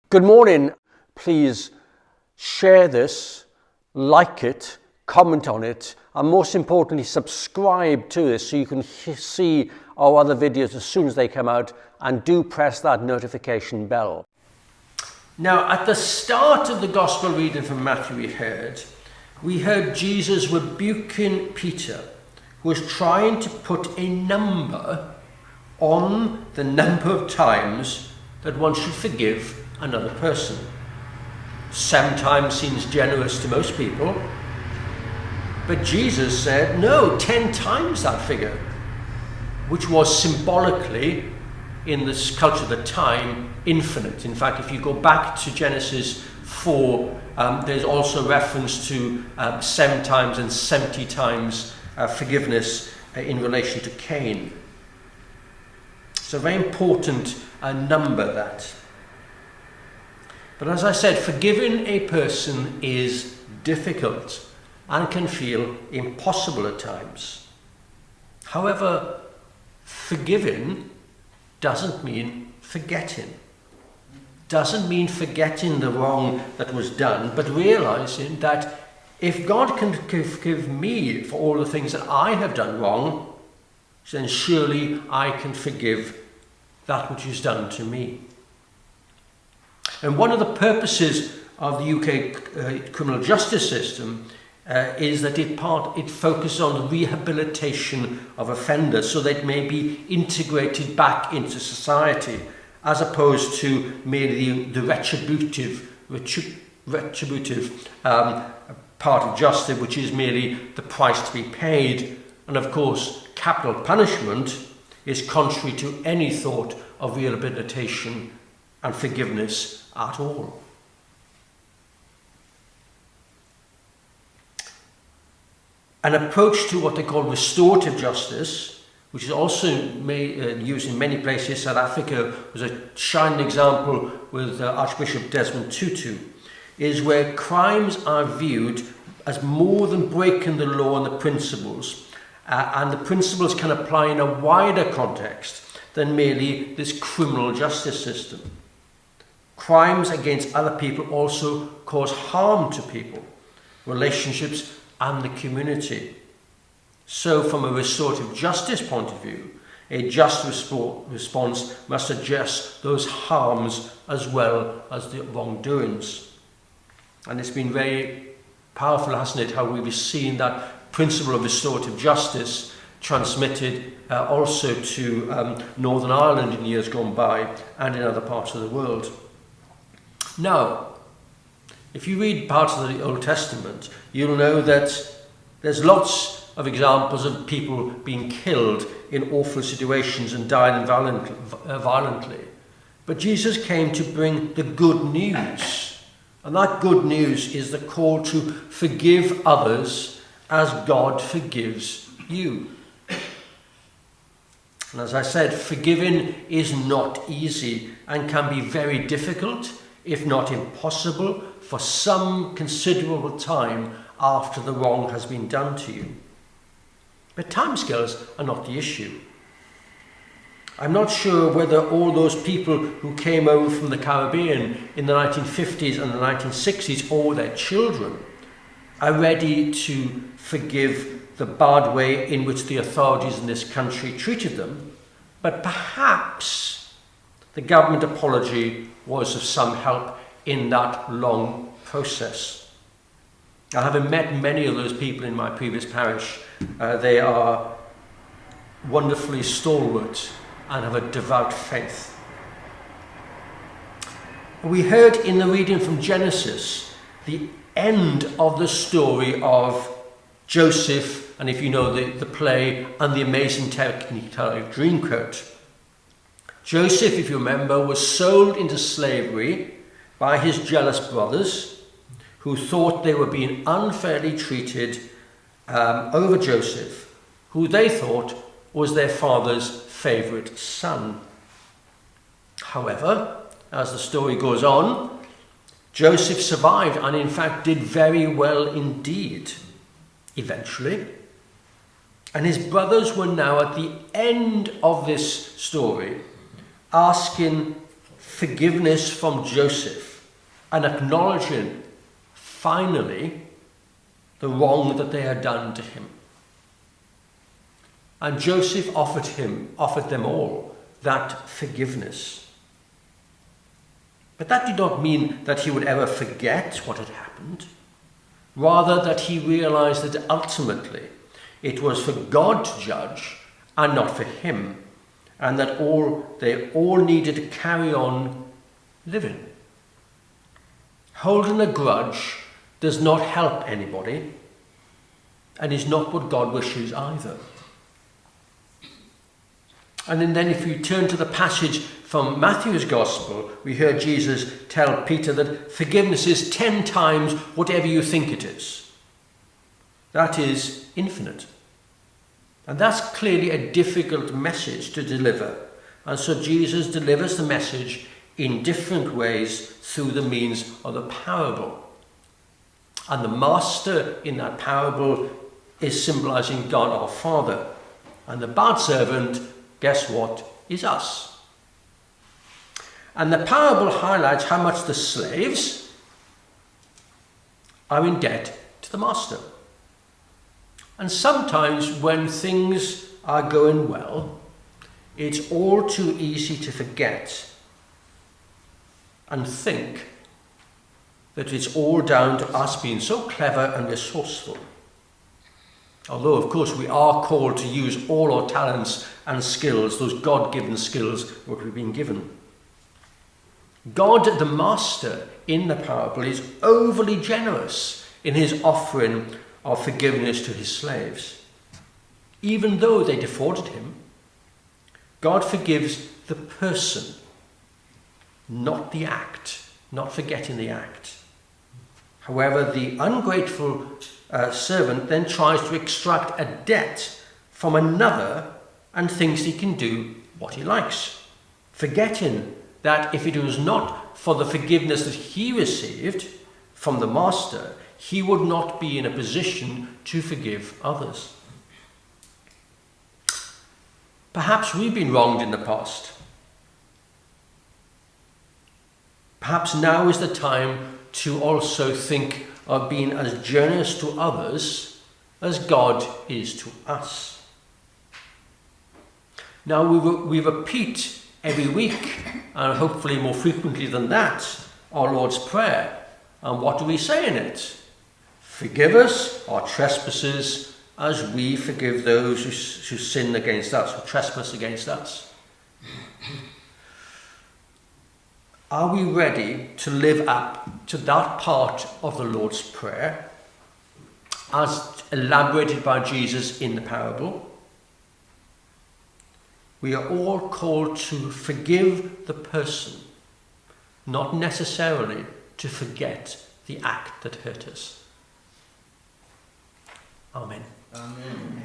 Good morning. Please share this, like it, comment on it, and most importantly, subscribe to this so you can see our other videos as soon as they come out, and do press that notification bell. Now, at the start of the gospel reading from Matthew we heard Jesus rebuking Peter, who was trying to put a number on the number of times that one should forgive another person. 7 times seems generous to most people, but Jesus said, no, 10 times that figure, which was symbolically, in this culture of the time, infinite. In fact, if you go back to Genesis 4, there's also reference to 7 times and 70 times forgiveness in relation to Cain. It's a very important number, that. But as I said, forgiving a person is difficult and can feel impossible at times. However, forgiving doesn't mean forgetting. Doesn't mean forgetting the wrong that was done, but realizing that if God can forgive me for all the things that I have done wrong, then surely I can forgive that which is done to me. And one of the purposes of the UK criminal justice system is that it focuses on the rehabilitation of offenders so that may be integrated back into society, as opposed to merely the retributive part of justice, which is merely the price to be paid. And of course, capital punishment is contrary to any thought of rehabilitation and forgiveness at all. An approach to what they call restorative justice, which is also used in many places. South Africa was a shining example with Archbishop Desmond Tutu, is where crimes are viewed as more than breaking the law and the principles, and the principles can apply in a wider context than merely this criminal justice system. Crimes against other people also cause harm to people, relationships, and the community. So from a restorative justice point of view, a just response must address those harms as well as the wrongdoings. And it's been very powerful, hasn't it, how we've seen that principle of restorative justice transmitted also to Northern Ireland in years gone by and in other parts of the world. Now, if you read parts of the Old Testament, you'll know that there's lots of examples of people being killed in awful situations and dying violently. But Jesus came to bring the good news. And that good news is the call to forgive others as God forgives you. And as I said, forgiving is not easy and can be very difficult, if not impossible, for some considerable time after the wrong has been done to you. But timescales are not the issue. I'm not sure whether all those people who came over from the Caribbean in the 1950s and the 1960s, or their children, are ready to forgive the bad way in which the authorities in this country treated them. But perhaps the government apology was of some help in that long process. I haven't met many of those people in my previous parish. They are wonderfully stalwart and have a devout faith. We heard in the reading from Genesis the end of the story of Joseph, and if you know the play, and the amazing Technicolor Dreamcoat. Joseph, if you remember, was sold into slavery by his jealous brothers, who thought they were being unfairly treated over Joseph, who they thought was their father's favourite son. However, as the story goes on, Joseph survived and in fact did very well indeed, eventually. And his brothers were now at the end of this story, asking forgiveness from Joseph and acknowledging, finally, the wrong that they had done to him. And Joseph offered them all that forgiveness. But that did not mean that he would ever forget what had happened. Rather, that he realized that ultimately it was for God to judge and not for him, and that they all needed to carry on living. Holding a grudge does not help anybody, and is not what God wishes either. And then if you turn to the passage from Matthew's Gospel, we heard Jesus tell Peter that forgiveness is 10 times whatever you think it is. That is infinite. And that's clearly a difficult message to deliver. And so Jesus delivers the message in different ways through the means of the parable. And the master in that parable is symbolizing God our Father. And the bad servant, guess what, is us. And the parable highlights how much the slaves are in debt to the master. And sometimes when things are going well, it's all too easy to forget and think that it's all down to us being so clever and resourceful. Although, of course, we are called to use all our talents and skills, those God-given skills that we've been given. God, the master in the parable, is overly generous in his offering of forgiveness to his slaves. Even though they defrauded him, God forgives the person, not the act, not forgetting the act. However, the ungrateful servant then tries to extract a debt from another and thinks he can do what he likes, forgetting that if it was not for the forgiveness that he received from the master, he would not be in a position to forgive others. Perhaps we've been wronged in the past. Perhaps now is the time to also think of being as generous to others as God is to us. Now we repeat every week, and hopefully more frequently than that, our Lord's Prayer. And what do we say in it? Forgive us our trespasses as we forgive those who sin against us, who trespass against us. Are we ready to live up to that part of the Lord's Prayer as elaborated by Jesus in the parable? We are all called to forgive the person, not necessarily to forget the act that hurt us. Amen. Amen.